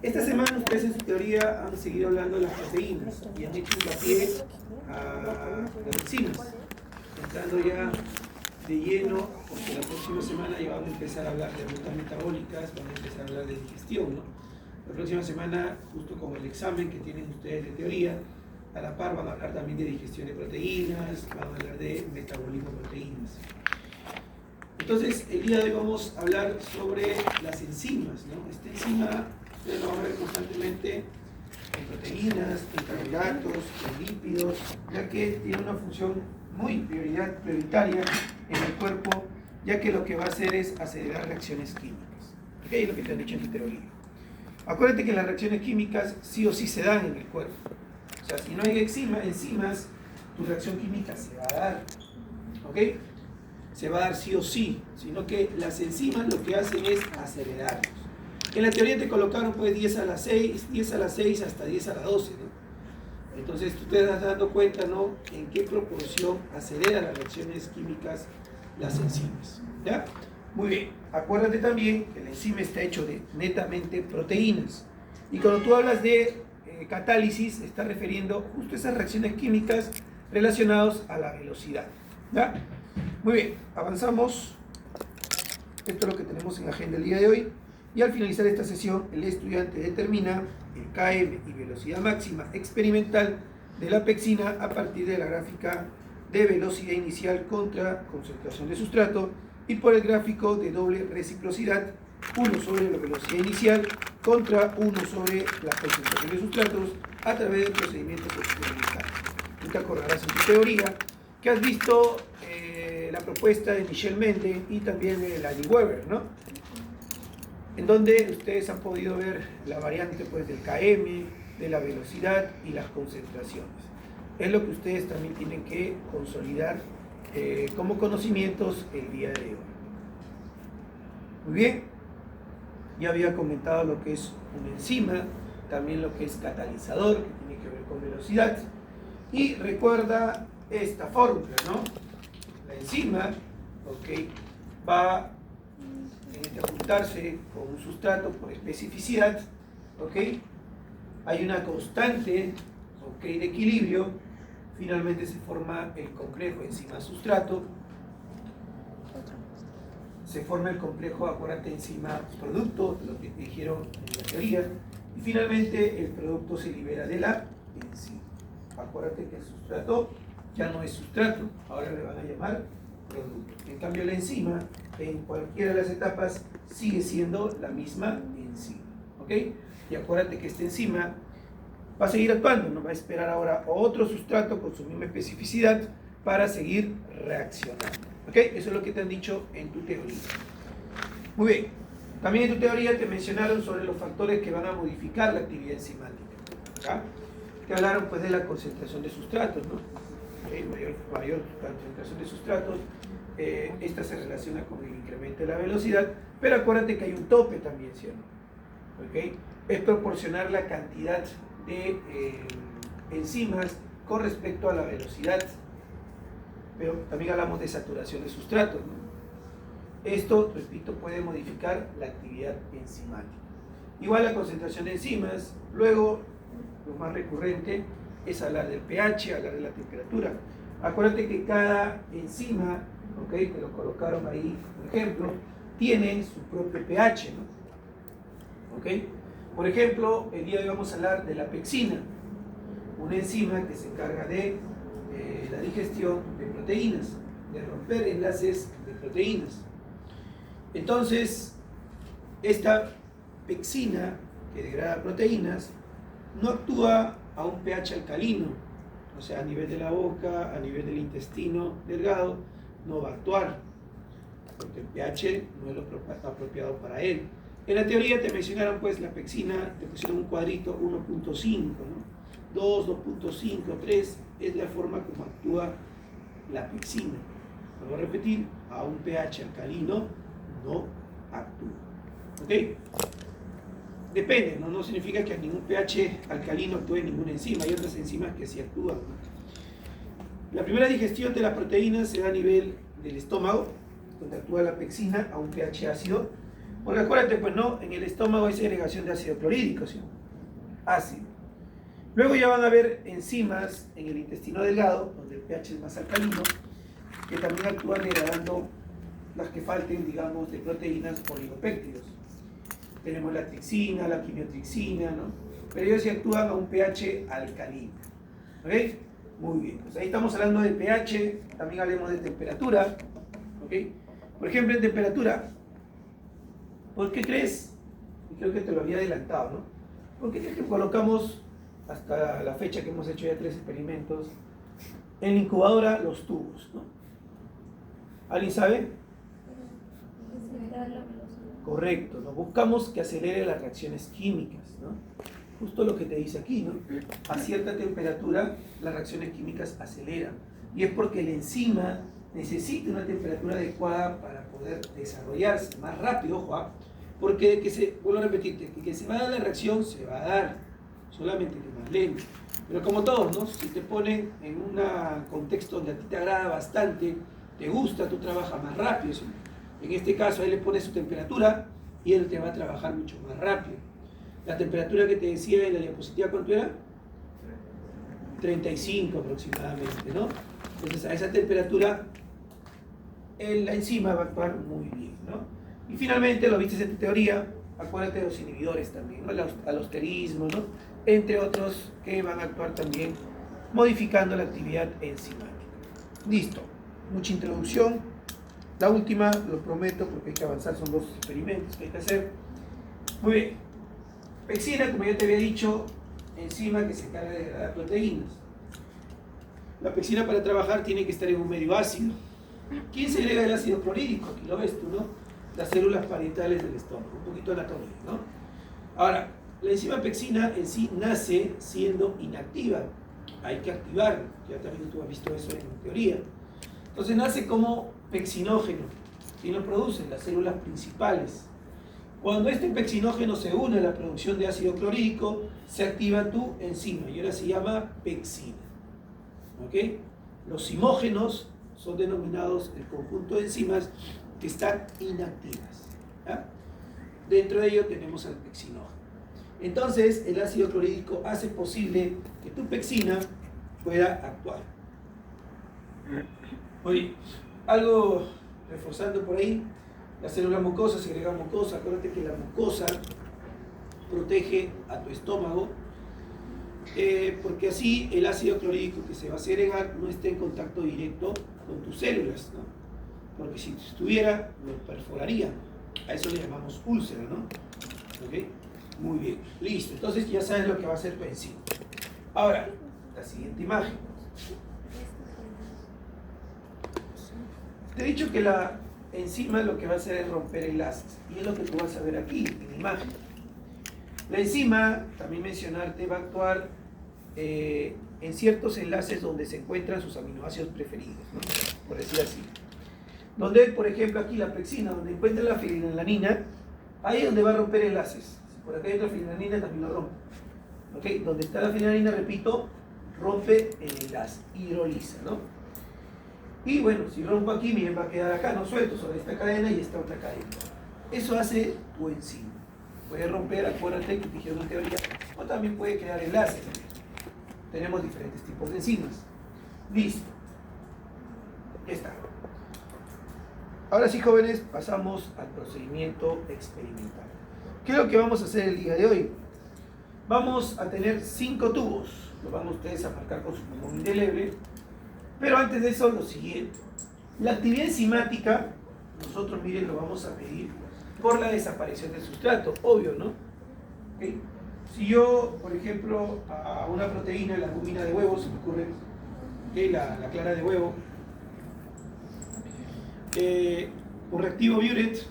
Esta semana ustedes en su teoría han seguido hablando de las proteínas y han hecho hincapié a las enzimas, entrando ya de lleno, porque la próxima semana ya van a empezar a hablar de rutas metabólicas, van a empezar a hablar de digestión, ¿no? La próxima semana, justo con el examen que tienen ustedes de teoría, a la par van a hablar también de digestión de proteínas, van a hablar de metabolismo de proteínas. Entonces, el día de hoy vamos a hablar sobre las enzimas, ¿no? Esta enzima, ustedes lo van a ver constantemente en proteínas, en carbohidratos, en lípidos, ya que tiene una función muy prioritaria en el cuerpo, ya que lo que va a hacer es acelerar reacciones químicas. ¿Ok? Es lo que te han dicho en tu teoría. Acuérdate que las reacciones químicas sí o sí se dan en el cuerpo. O sea, si no hay enzimas, tu reacción química se va a dar. ¿Ok? Se va a dar sí o sí, sino que las enzimas lo que hacen es acelerarlos. En la teoría te colocaron pues 10 a la 6 hasta 10 a la 12, ¿no? Entonces tú te das dando cuenta, ¿no?, en qué proporción acelera las reacciones químicas las enzimas. ¿Ya? Muy bien. Acuérdate también que la enzima está hecho de netamente proteínas. Y cuando tú hablas de catálisis, está refiriendo justo a esas reacciones químicas relacionadas a la velocidad. ¿Ya? Muy bien, avanzamos. Esto es lo que tenemos en la agenda el día de hoy. Y al finalizar esta sesión, el estudiante determina el KM y velocidad máxima experimental de la pexina a partir de la gráfica de velocidad inicial contra concentración de sustrato y por el gráfico de doble reciprocidad, 1 sobre la velocidad inicial contra 1 sobre la concentración de sustratos a través del procedimiento experimental. Tú te acordarás en tu teoría que has visto la propuesta de Michel Mende y también de Lanny Weber, ¿no?, en donde ustedes han podido ver la variante pues, del KM, de la velocidad y las concentraciones. Es lo que ustedes también tienen que consolidar como conocimientos el día de hoy. Muy bien, ya había comentado lo que es una enzima, también lo que es catalizador, que tiene que ver con velocidad. Y recuerda esta fórmula, ¿no? La enzima, va a juntarse con un sustrato por especificidad, hay una constante, de equilibrio, finalmente se forma el complejo enzima-sustrato, se forma el complejo, acuérdate, enzima-producto, lo que dijeron en la teoría, y finalmente el producto se libera de la enzima. Acuérdate que el sustrato ya no es sustrato, ahora le van a llamar producto. En cambio la enzima, en cualquiera de las etapas, sigue siendo la misma enzima. ¿Ok? Y acuérdate que esta enzima va a seguir actuando, no va a esperar ahora otro sustrato con su misma especificidad para seguir reaccionando. ¿Ok? Eso es lo que te han dicho en tu teoría. Muy bien. También en tu teoría te mencionaron sobre los factores que van a modificar la actividad enzimática. ¿Ya? Te hablaron pues de la concentración de sustratos, ¿no? Mayor concentración de sustratos, esta se relaciona con el incremento de la velocidad, pero acuérdate que hay un tope también, ¿cierto? ¿Okay? Es proporcionar la cantidad de enzimas con respecto a la velocidad, pero también hablamos de saturación de sustratos, ¿no? Esto, repito, puede modificar la actividad enzimática. Igual la concentración de enzimas, luego lo más recurrente es hablar del pH, hablar de la temperatura. Acuérdate que cada enzima, te lo colocaron ahí, por ejemplo, tiene su propio pH, ¿no? Por ejemplo, el día de hoy vamos a hablar de la pexina, una enzima que se encarga de la digestión de proteínas, de romper enlaces de proteínas. Entonces, esta pexina que degrada proteínas no actúa a un pH alcalino, o sea, a nivel de la boca, a nivel del intestino delgado, no va a actuar, porque el pH no es lo apropiado para él. En la teoría te mencionaron pues la pexina, te pusieron un cuadrito 1.5, ¿no? 2, 2.5, 3, es la forma como actúa la pexina. Vuelvo a repetir, a un pH alcalino no actúa. ¿Ok? Depende, no significa que a ningún pH alcalino actúe ninguna enzima, hay otras enzimas que sí actúan. La primera digestión de las proteínas se da a nivel del estómago, donde actúa la pexina a un pH ácido. Porque acuérdate, pues no, en el estómago hay segregación de ácido clorhídrico, ¿sí? Ácido. Luego ya van a haber enzimas en el intestino delgado, donde el pH es más alcalino, que también actúan degradando las que falten, digamos, de proteínas oligopéptidos. Tenemos la trixina, la quimiotrixina, ¿no? Pero ellos sí actúan a un pH alcalino. ¿Ok? Muy bien. Pues ahí estamos hablando de pH, también hablemos de temperatura. ¿Ok? Por ejemplo, en temperatura, ¿por qué crees? Y creo que te lo había adelantado, ¿no? ¿Por qué crees que colocamos, hasta la fecha que hemos hecho ya 3 experimentos, en la incubadora los tubos, ¿no? ¿Alguien sabe? Correcto, ¿no? Buscamos que acelere las reacciones químicas, ¿no? Justo lo que te dice aquí, ¿no? A cierta temperatura las reacciones químicas aceleran. Y es porque la enzima necesita una temperatura adecuada para poder desarrollarse más rápido, ojo, porque vuelvo a repetirte, que se va a dar la reacción, se va a dar, solamente que más lento. Pero como todos, ¿no? Si te ponen en un contexto donde a ti te agrada bastante, te gusta, tú trabajas más rápido. ¿Sí? En este caso, ahí le pones su temperatura y él te va a trabajar mucho más rápido. La temperatura que te decía en la diapositiva, ¿cuánto era? 35 aproximadamente, ¿no? Entonces, a esa temperatura, la enzima va a actuar muy bien, ¿no? Y finalmente, lo viste en tu teoría, acuérdate de los inhibidores también, ¿no? El alosterismo, ¿no? Entre otros que van a actuar también modificando la actividad enzimática. Listo. Mucha introducción. La última, lo prometo, porque hay que avanzar, son 2 experimentos que hay que hacer. Muy bien. Pexina, como ya te había dicho, enzima que se encarga de degradar proteínas. La pexina para trabajar tiene que estar en un medio ácido. ¿Quién segrega el ácido clorhídrico? Aquí lo ves tú, ¿no? Las células parietales del estómago. Un poquito de anatomía, ¿no? Ahora, la enzima pexina en sí nace siendo inactiva. Hay que activarla. Ya también tú has visto eso en teoría. Entonces nace como pexinógeno. ¿Quién lo produce? Las células principales. Cuando este pexinógeno se une a la producción de ácido clorhídrico, se activa tu enzima y ahora se llama pexina. ¿Ok? Los zimógenos son denominados el conjunto de enzimas que están inactivas. ¿Ya? Dentro de ello tenemos al pexinógeno. Entonces, el ácido clorhídrico hace posible que tu pexina pueda actuar. Oye, algo reforzando por ahí, la célula mucosa segrega mucosa. Acuérdate que la mucosa protege a tu estómago porque así el ácido clorhídrico que se va a segregar no esté en contacto directo con tus células, ¿no? Porque si estuviera, lo perforaría. A eso le llamamos úlcera, ¿no? ¿Ok? Muy bien, listo. Entonces ya sabes lo que va a hacer tu enzima. Ahora, la siguiente imagen. Te he dicho que la enzima lo que va a hacer es romper enlaces. Y es lo que tú vas a ver aquí, en la imagen. La enzima, también mencionarte, va a actuar en ciertos enlaces donde se encuentran sus aminoácidos preferidos, ¿no? Por decir así. Donde, por ejemplo, aquí la pexina, donde encuentra la fenilalanina, ahí es donde va a romper enlaces. Si por acá hay otra fenilalanina, también lo rompe. ¿Okay? Donde está la fenilalanina, repito, rompe el enlace, hidroliza, ¿no? Y bueno, si rompo aquí, miren, va a quedar acá, no suelto, sobre esta cadena y esta otra cadena. Eso hace tu enzima. Puede romper, acuérdate que te dijeron en teoría, o también puede crear enlaces. Tenemos diferentes tipos de enzimas. Listo. Ya está. Ahora sí, jóvenes, pasamos al procedimiento experimental. ¿Qué es lo que vamos a hacer el día de hoy? Vamos a tener 5 tubos. Lo van ustedes a marcar con su plumón indeleble. Pero antes de eso, lo siguiente. La actividad enzimática, nosotros, miren, lo vamos a medir por la desaparición del sustrato. Obvio, ¿no? ¿Okay? Si yo, por ejemplo, a una proteína, la albúmina de huevo, se me ocurre, ¿okay? la clara de huevo, por reactivo Buret,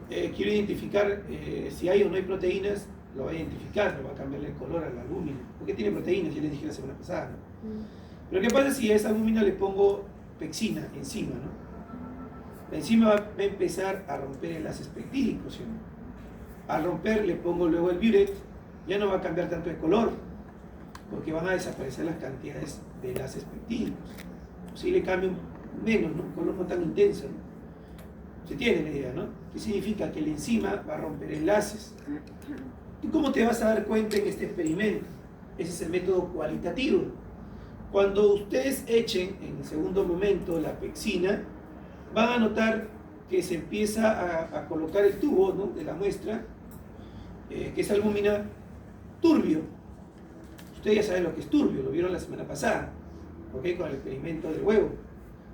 quiero identificar si hay o no hay proteínas, lo va a identificar, lo va a cambiarle el color a la albúmina. Porque tiene proteínas, ya les dije la semana pasada, ¿no? Pero ¿qué pasa si a esa albúmina le pongo pexina encima, ¿no? La enzima va a empezar a romper enlaces pectílicos, ¿sí? Al romper le pongo luego el Buret, ya no va a cambiar tanto de color, porque van a desaparecer las cantidades de enlaces pectílicos. Si le cambio menos, ¿no? Un color no tan intenso, ¿no? usted tiene la idea, ¿no? ¿Qué significa? Que la enzima va a romper enlaces. ¿Y cómo te vas a dar cuenta en este experimento? Ese es el método cualitativo. Cuando ustedes echen en el segundo momento la pexina, van a notar que se empieza a colocar el tubo, ¿no?, de la muestra, que es albúmina, turbio. Ustedes ya saben lo que es turbio, lo vieron la semana pasada, ¿ok? Con el experimento del huevo.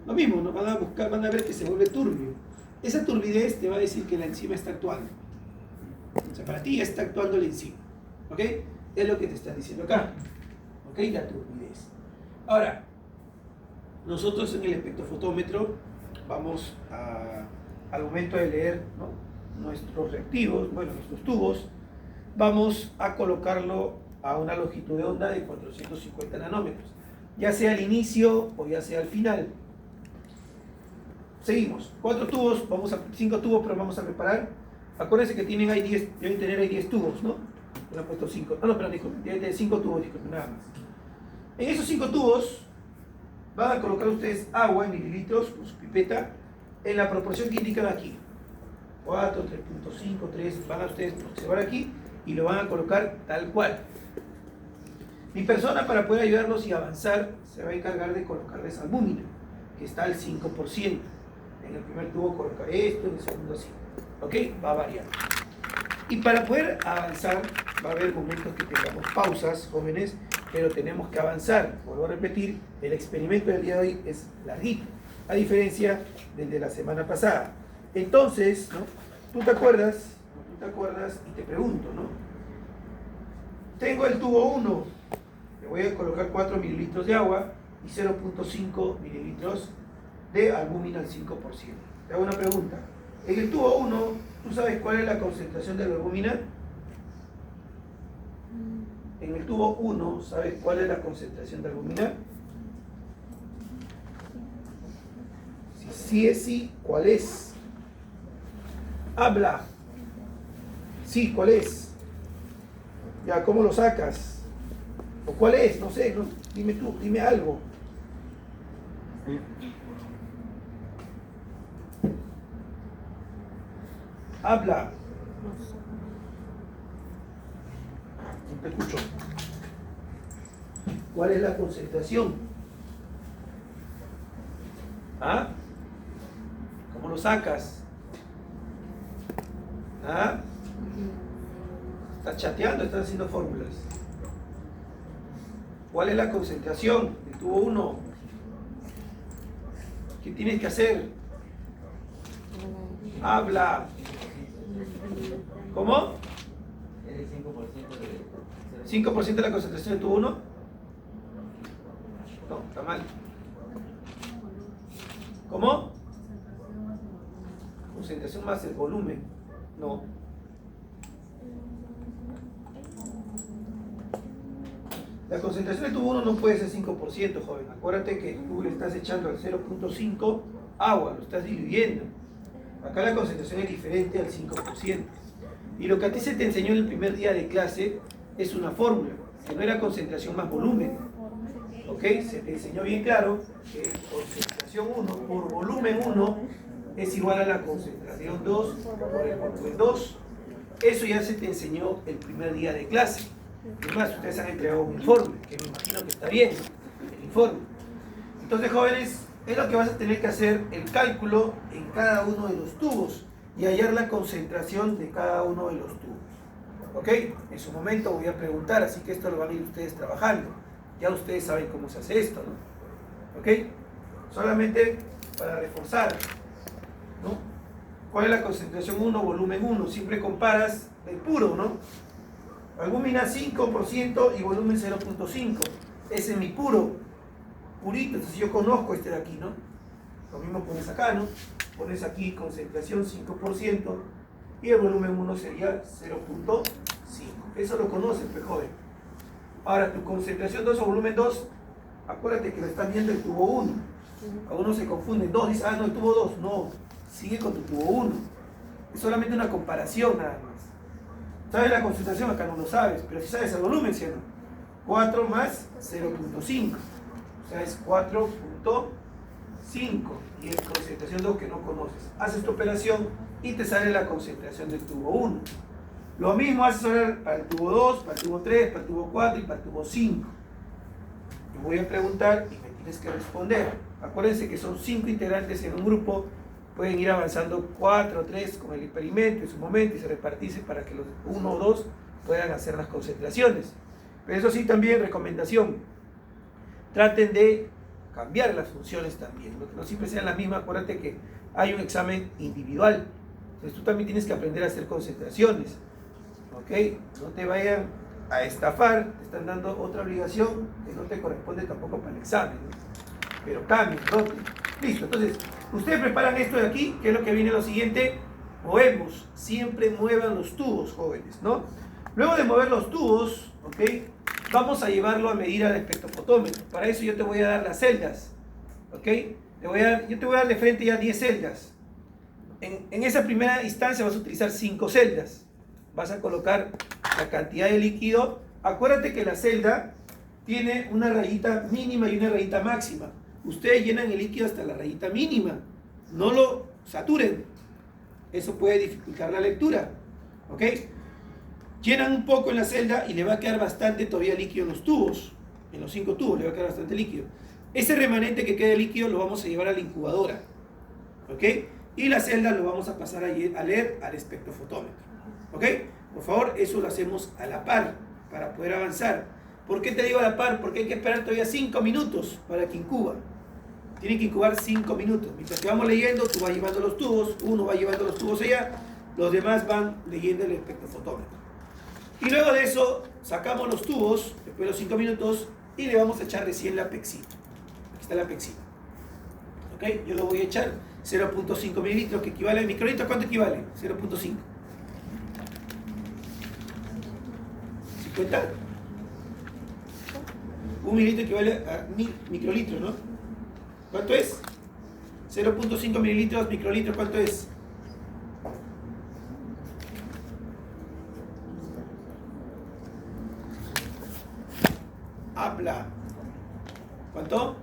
Lo mismo, ¿no? Van a ver que se vuelve turbio. Esa turbidez te va a decir que la enzima está actuando. O sea, para ti ya está actuando la enzima, ¿ok? Es lo que te está diciendo acá, ¿ok? La turbidez. Ahora, nosotros en el espectrofotómetro vamos al momento de leer, ¿no?, nuestros reactivos, bueno, nuestros tubos, vamos a colocarlo a una longitud de onda de 450 nanómetros, ya sea al inicio o ya sea al final. Seguimos, 5 tubos, pero vamos a preparar. Acuérdense que deben tener ahí 10 tubos, ¿no? Le han puesto 5, deben tener 5 tubos, nada más. En esos 5 tubos van a colocar ustedes agua en mililitros con su pipeta en la proporción que indican aquí. 4, 3.5, 3, van a ustedes observar aquí y lo van a colocar tal cual. Mi persona, para poder ayudarlos y avanzar, se va a encargar de colocarles albúmina, que está al 5%. En el primer tubo colocar esto, en el segundo así. ¿Ok? Va a variar. Y para poder avanzar, va a haber momentos que tengamos pausas, jóvenes, pero tenemos que avanzar. Vuelvo a repetir, el experimento del día de hoy es larguito, a diferencia del de la semana pasada. Entonces, ¿no?, tú te acuerdas y te pregunto, ¿no? Tengo el tubo 1, le voy a colocar 4 mililitros de agua y 0.5 mililitros de albúmina al 5%. Te hago una pregunta. En el tubo 1, ¿tú sabes cuál es la concentración de la albúmina? En el tubo 1, ¿sabes cuál es la concentración de albúmina? Si sí es sí, ¿cuál es? Habla. Sí, ¿cuál es? Ya, ¿cómo lo sacas? ¿O cuál es? No sé, no, dime tú, dime algo. Habla. No te escucho. ¿Cuál es la concentración? ¿Ah? ¿Cómo lo sacas? ¿Ah? ¿Estás chateando? ¿Estás haciendo fórmulas? ¿Cuál es la concentración del tubo 1? ¿Qué tienes que hacer? Habla. ¿Cómo? El 5% de la concentración del tubo 1. No, está mal. ¿Cómo? Concentración más el volumen. No. La concentración del tubo 1 no puede ser 5%, joven. Acuérdate que tú le estás echando al 0.5 agua, lo estás diluyendo. Acá la concentración es diferente al 5%. Y lo que a ti se te enseñó en el primer día de clase es una fórmula, que no era concentración más volumen. ¿Ok? Se te enseñó bien claro que concentración 1 por volumen 1 es igual a la concentración 2 por el volumen 2. Eso ya se te enseñó el primer día de clase. Además, ustedes han entregado un informe, que me imagino que está bien, el informe. Entonces, jóvenes, es lo que vas a tener que hacer el cálculo en cada uno de los tubos y hallar la concentración de cada uno de los tubos. ¿Ok? En su momento voy a preguntar, así que esto lo van a ir ustedes trabajando. Ya ustedes saben cómo se hace esto, ¿no? ¿Ok? Solamente para reforzar, ¿no? ¿Cuál es la concentración 1, volumen 1? Siempre comparas el puro, ¿no? Albúmina 5% y volumen 0.5. Ese es mi puro, purito. Entonces yo conozco este de aquí, ¿no? Lo mismo pones acá, ¿no? Pones aquí concentración 5% y el volumen 1 sería 0.5. Eso lo conoces, pues, joven. Ahora, tu concentración 2 o volumen 2, acuérdate que lo estás viendo el tubo 1. A uno se confunde. 2 dice, no, el tubo 2. No, sigue con tu tubo 1. Es solamente una comparación nada más. ¿Sabes la concentración? Acá no lo sabes, pero si sabes el volumen, ¿sí o no? 4 más 0.5. O sea, es 4.5. 5 y en concentración 2 que no conoces. Haces tu operación y te sale la concentración del tubo 1. Lo mismo haces ahora para el tubo 2, para el tubo 3, para el tubo 4 y para el tubo 5. Te voy a preguntar y me tienes que responder. Acuérdense que son 5 integrantes en un grupo, pueden ir avanzando 4 o 3 con el experimento en su momento y se repartirse para que los 1 o 2 puedan hacer las concentraciones. Pero eso sí, también recomendación, traten de cambiar las funciones también, que no siempre sean las mismas. Acuérdate que hay un examen individual, entonces tú también tienes que aprender a hacer concentraciones, ¿ok? No te vayan a estafar, te están dando otra obligación que no te corresponde tampoco para el examen, ¿no? Pero cambien, ¿no? Listo, entonces, ustedes preparan esto de aquí, que es lo que viene lo siguiente, movemos, siempre muevan los tubos, jóvenes, ¿no? Luego de mover los tubos, ¿ok? Vamos a llevarlo a medir al espectrofotómetro. Para eso yo te voy a dar las celdas, ¿ok? Yo te voy a dar de frente ya 10 celdas. En esa primera instancia vas a utilizar 5 celdas. Vas a colocar la cantidad de líquido. Acuérdate que la celda tiene una rayita mínima y una rayita máxima. Ustedes llenan el líquido hasta la rayita mínima. No lo saturen. Eso puede dificultar la lectura, ¿ok? Llenan un poco en la celda y le va a quedar bastante todavía líquido en los tubos. En los 5 tubos le va a quedar bastante líquido. Ese remanente que quede líquido lo vamos a llevar a la incubadora, ¿ok? Y la celda lo vamos a pasar a leer al espectrofotómetro, ¿ok? Por favor, eso lo hacemos a la par para poder avanzar. ¿Por qué te digo a la par? Porque hay que esperar todavía 5 minutos para que incuba. Tiene que incubar 5 minutos. Mientras que vamos leyendo, tú vas llevando los tubos, uno va llevando los tubos allá, los demás van leyendo el espectrofotómetro. Y luego de eso, sacamos los tubos, después de los 5 minutos, y le vamos a echar recién la pexina. Aquí está la pexina. ¿Ok? Yo lo voy a echar 0.5 mililitros, que equivale a microlitro. ¿Cuánto equivale? 0.5. 50. Un mililitro equivale a 1000 microlitros, ¿no? ¿Cuánto es? 0.5 mililitros, microlitros, ¿cuánto es? Habla. ¿Cuánto?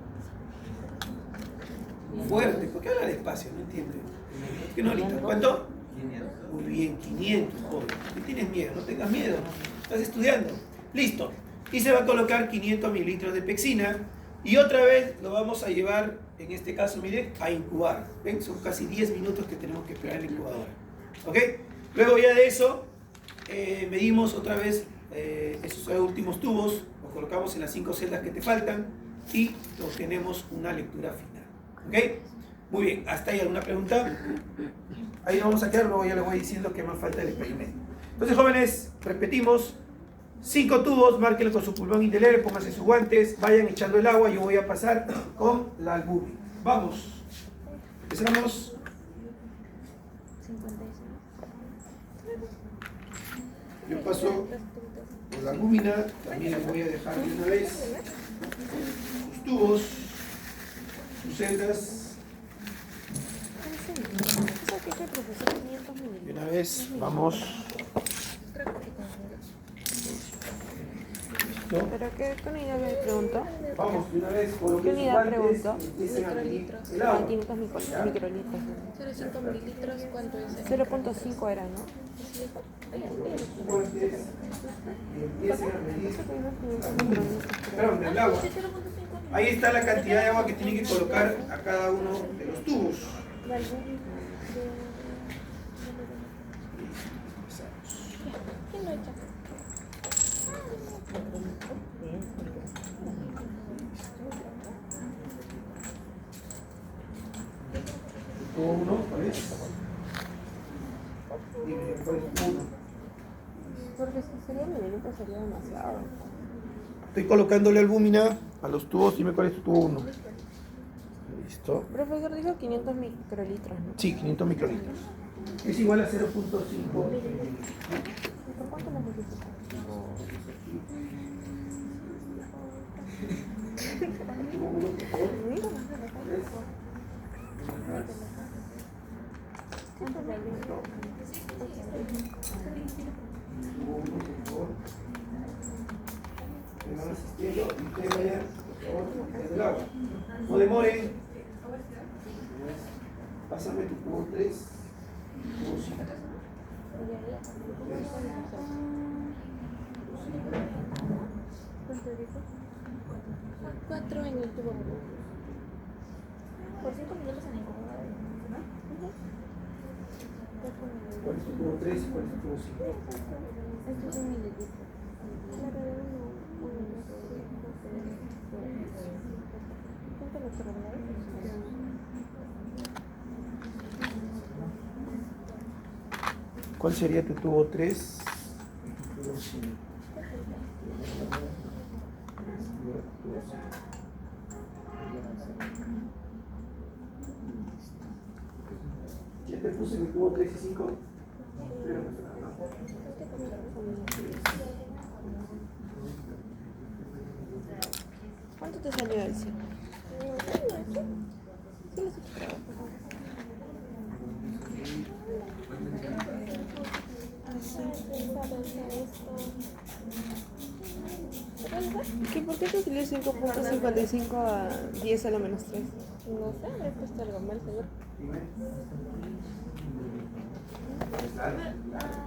Fuerte. ¿Por qué habla despacio? No entiendo. ¿Por qué no ahorita? ¿Cuánto? Muy bien, 500, joven. ¿Qué tienes miedo? No tengas miedo. Estás estudiando. Listo. Y se va a colocar 500 mililitros de pexina. Y otra vez lo vamos a llevar, en este caso, miren, a incubar. ¿Ven? Son casi 10 minutos que tenemos que esperar en la incubadora. ¿Ok? Luego ya de eso, medimos otra vez esos últimos tubos, los colocamos en las 5 celdas que te faltan y obtenemos una lectura final. ¿Ok? Muy bien, ¿hasta ahí alguna pregunta? Ahí nos vamos a quedar, luego ya les voy diciendo qué más falta del experimento. Entonces, jóvenes, repetimos. 5 tubos, márquenlo con su pulmón indeleble, pónganse sus guantes, vayan echando el agua, yo voy a pasar con la albúmina. Vamos. Empezamos. 56. Yo paso con la albúmina, también les voy a dejar de una vez sus tubos, sus celdas. De una vez, vamos. ¿No? ¿Pero qué unidad me preguntó? Vamos, de una vez, ¿Qué coloquen sus unidad guantes preguntó? y empiecen a medir el Ah, agua. 500 microlitros. 0,5 mililitros, ¿cuánto es? 0.5 era, ¿no? Sus guantes y empiecen a medir perdón, el agua. Ahí está la cantidad de agua que tienen que colocar a cada uno de los tubos. ¿Quién lo echa? Tubo 1, ¿cuál es? Dime, ¿cuál es tu 1? Porque si sería mililitros sería demasiado. Estoy colocándole albúmina a los tubos, dime cuál es tu tubo 1. Listo. Profesor dijo 500 microlitros, ¿no? Sí, 500 microlitros. Es igual a 0.5. ¿Por cuánto lo multiplica? Tubo 1, por favor. Tubo 1, por favor. Me van asistiendo y ustedes vayan, por favor, echando el agua. No demoren. Pásame tu cubo 3 y cubo 5. ¿Cuánto dijo? 4 en el tubo. Por 5 minutos en el computador. ¿Cuál es tu cubo 3 y cuál es tu cubo 5? Esto es un mililitro. ¿Cuánto lo terminaron? ¿Cuál sería tu tubo 3 y tu tubo 5? ¿Ya te puse mi tubo 3 y 5? ¿Cuánto te salió el 5? ¿Por qué te salió 5.55 a 10 a la menos 3? No sé, habré puesto algo mal, seguro.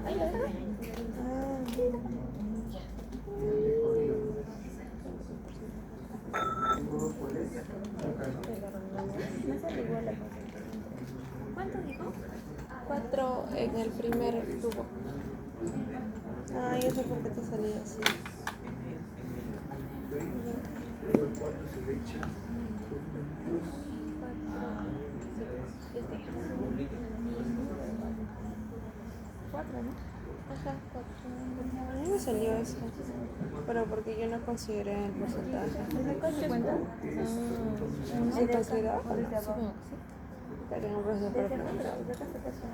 Ahí lo dejo. ¿Cuánto dijo? 4 en el primer tubo. Ay, eso por qué te salía así. Cuatro, ¿no? Ajá, 4. A mí me salió eso. Pero porque yo no consideré el porcentaje. ¿Cuánto cuenta? ¿Sí consideró? Desde abajo. Está en un proceso perfecto. Desde acá se pasa.